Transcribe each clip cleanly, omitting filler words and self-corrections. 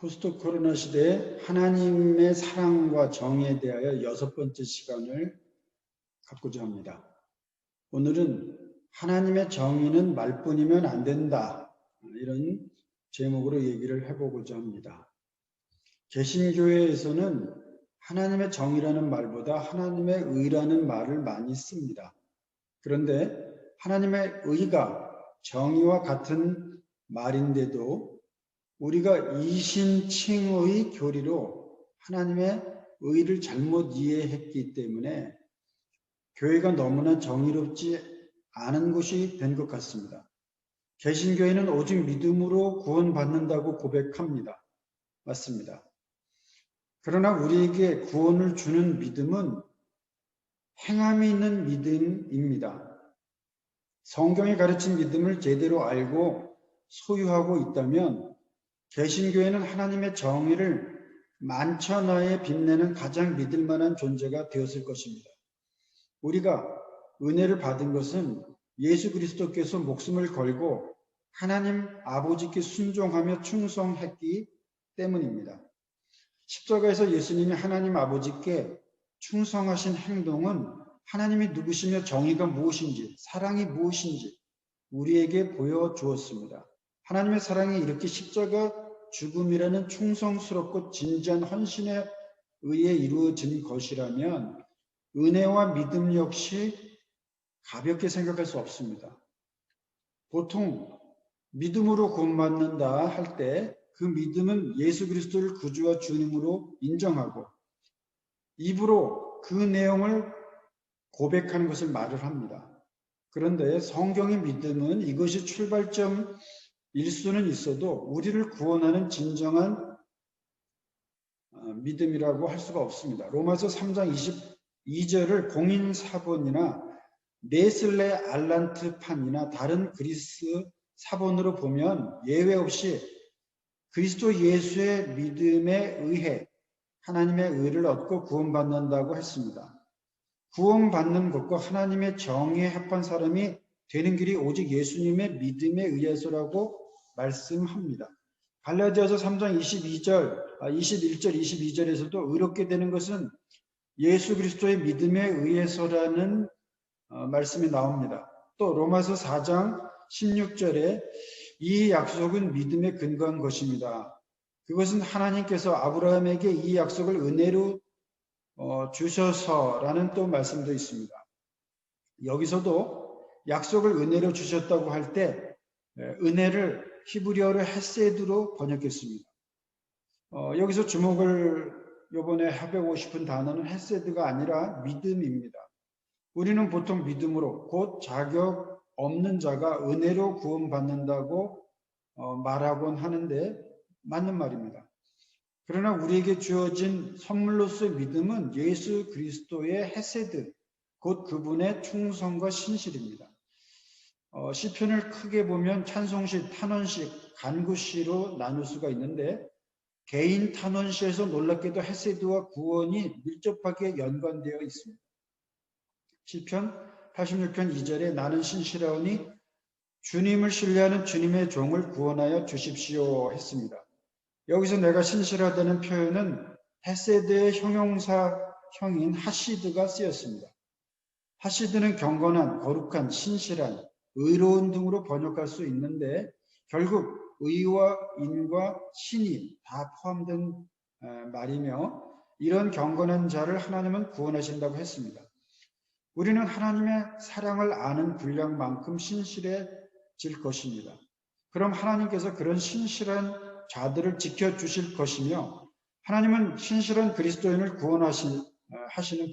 포스트 코로나 시대에 하나님의 사랑과 정의에 대하여 6번째 시간을 갖고자 합니다. 오늘은 하나님의 정의는 말뿐이면 안 된다. 이런 제목으로 얘기를 해보고자 합니다. 개신교회에서는 하나님의 정의라는 말보다 하나님의 의라는 말을 많이 씁니다. 그런데 하나님의 의가 정의와 같은 말인데도 우리가 이신칭의 교리로 하나님의 의를 잘못 이해했기 때문에 교회가 너무나 정의롭지 않은 곳이 된 것 같습니다. 개신교회는 오직 믿음으로 구원받는다고 고백합니다. 맞습니다. 그러나 우리에게 구원을 주는 믿음은 행함이 있는 믿음입니다. 성경이 가르친 믿음을 제대로 알고 소유하고 있다면 개신교회는 하나님의 정의를 만천하에 빛내는 가장 믿을 만한 존재가 되었을 것입니다. 우리가 은혜를 받은 것은 예수 그리스도께서 목숨을 걸고 하나님 아버지께 순종하며 충성했기 때문입니다. 십자가에서 예수님이 하나님 아버지께 충성하신 행동은 하나님이 누구시며 정의가 무엇인지, 사랑이 무엇인지 우리에게 보여주었습니다. 하나님의 사랑이 이렇게 십자가 죽음이라는 충성스럽고 진지한 헌신에 의해 이루어진 것이라면 은혜와 믿음 역시 가볍게 생각할 수 없습니다. 보통 믿음으로 구원받는다 할 때 그 믿음은 예수 그리스도를 구주와 주님으로 인정하고 입으로 그 내용을 고백하는 것을 말을 합니다. 그런데 성경의 믿음은 이것이 출발점일 수는 있어도 우리를 구원하는 진정한 믿음이라고 할 수가 없습니다. 로마서 3장 22절을 공인사본이나 네슬레 알란트판이나 다른 그리스 사본으로 보면 예외 없이 그리스도 예수의 믿음에 의해 하나님의 의를 얻고 구원받는다고 했습니다. 구원받는 것과 하나님의 정의에 합한 사람이 되는 길이 오직 예수님의 믿음에 의해서라고 말씀합니다. 갈라디아서 3장 21절, 22절에서도 의롭게 되는 것은 예수 그리스도의 믿음에 의해서라는 말씀이 나옵니다. 또 로마서 4장 16절에 이 약속은 믿음에 근거한 것입니다. 그것은 하나님께서 아브라함에게 이 약속을 은혜로 주셔서라는 또 말씀도 있습니다. 여기서도 약속을 은혜로 주셨다고 할 때 은혜를 히브리어로 헤세드로 번역했습니다. 여기서 주목을 이번에 해보고 싶은 단어는 헤세드가 아니라 믿음입니다. 우리는 보통 믿음으로 곧 자격 없는 자가 은혜로 구원받는다고 말하곤 하는데 맞는 말입니다. 그러나 우리에게 주어진 선물로서의 믿음은 예수 그리스도의 헤세드, 곧 그분의 충성과 신실입니다. 시편을 크게 보면 찬송시, 탄원시, 간구시로 나눌 수가 있는데 개인 탄원시에서 놀랍게도 헤세드와 구원이 밀접하게 연관되어 있습니다. 시편 86편 2절에 나는 신실하오니 주님을 신뢰하는 주님의 종을 구원하여 주십시오 했습니다. 여기서 내가 신실하다는 표현은 헤세드의 형용사형인 하시드가 쓰였습니다. 하시드는 경건한, 거룩한, 신실한, 의로운 등으로 번역할 수 있는데 결국 의와 인과 신이 다 포함된 말이며 이런 경건한 자를 하나님은 구원하신다고 했습니다. 우리는 하나님의 사랑을 아는 분량만큼 신실해질 것입니다. 그럼 하나님께서 그런 신실한 자들을 지켜주실 것이며 하나님은 신실한 그리스도인을 구원하시는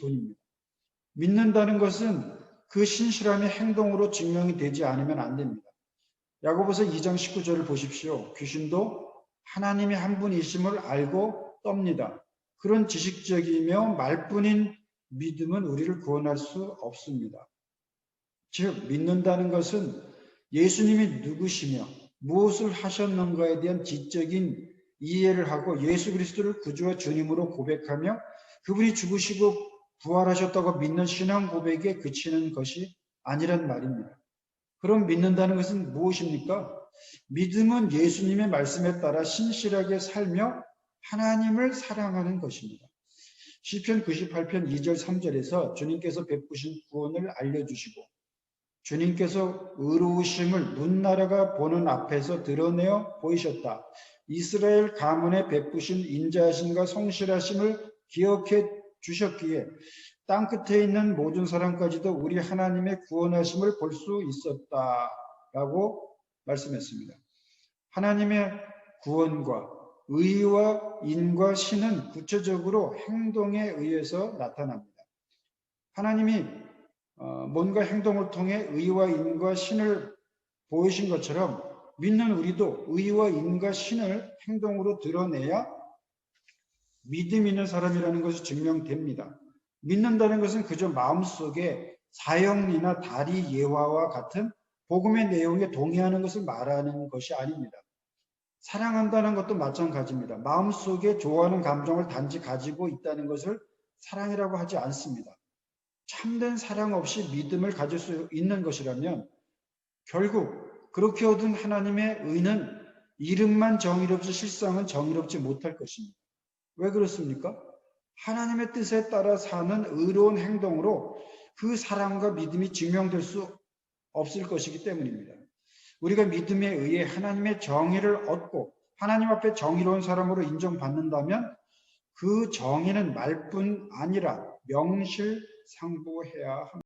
분입니다. 믿는다는 것은 그 신실함이 행동으로 증명이 되지 않으면 안 됩니다. 야고보서 2장 19절을 보십시오. 귀신도 하나님이 한 분이심을 알고 떱니다. 그런 지식적이며 말뿐인 믿음은 우리를 구원할 수 없습니다. 즉 믿는다는 것은 예수님이 누구시며 무엇을 하셨는가에 대한 지적인 이해를 하고 예수 그리스도를 구주와 주님으로 고백하며 그분이 죽으시고 부활하셨다고 믿는 신앙 고백에 그치는 것이 아니란 말입니다. 그럼 믿는다는 것은 무엇입니까? 믿음은 예수님의 말씀에 따라 신실하게 살며 하나님을 사랑하는 것입니다. 시편 98편 2절 3절에서 주님께서 베푸신 구원을 알려주시고 주님께서 의로우심을 문나라가 보는 앞에서 드러내어 보이셨다. 이스라엘 가문에 베푸신 인자하심과 성실하심을 기억해 주셨기에 땅끝에 있는 모든 사람까지도 우리 하나님의 구원하심을 볼 수 있었다라고 말씀했습니다. 하나님의 구원과 의와 인과 신은 구체적으로 행동에 의해서 나타납니다. 하나님이 뭔가 행동을 통해 의와 인과 신을 보이신 것처럼 믿는 우리도 의와 인과 신을 행동으로 드러내야 믿음 있는 사람이라는 것이 증명됩니다. 믿는다는 것은 그저 마음속에 사형리나 다리 예화와 같은 복음의 내용에 동의하는 것을 말하는 것이 아닙니다. 사랑한다는 것도 마찬가지입니다. 마음속에 좋아하는 감정을 단지 가지고 있다는 것을 사랑이라고 하지 않습니다. 참된 사랑 없이 믿음을 가질 수 있는 것이라면 결국 그렇게 얻은 하나님의 의는 이름만 정의롭지 실상은 정의롭지 못할 것입니다. 왜 그렇습니까? 하나님의 뜻에 따라 사는 의로운 행동으로 그 사랑과 믿음이 증명될 수 없을 것이기 때문입니다. 우리가 믿음에 의해 하나님의 정의를 얻고 하나님 앞에 정의로운 사람으로 인정받는다면 그 정의는 말뿐 아니라 명실상부해야 합니다.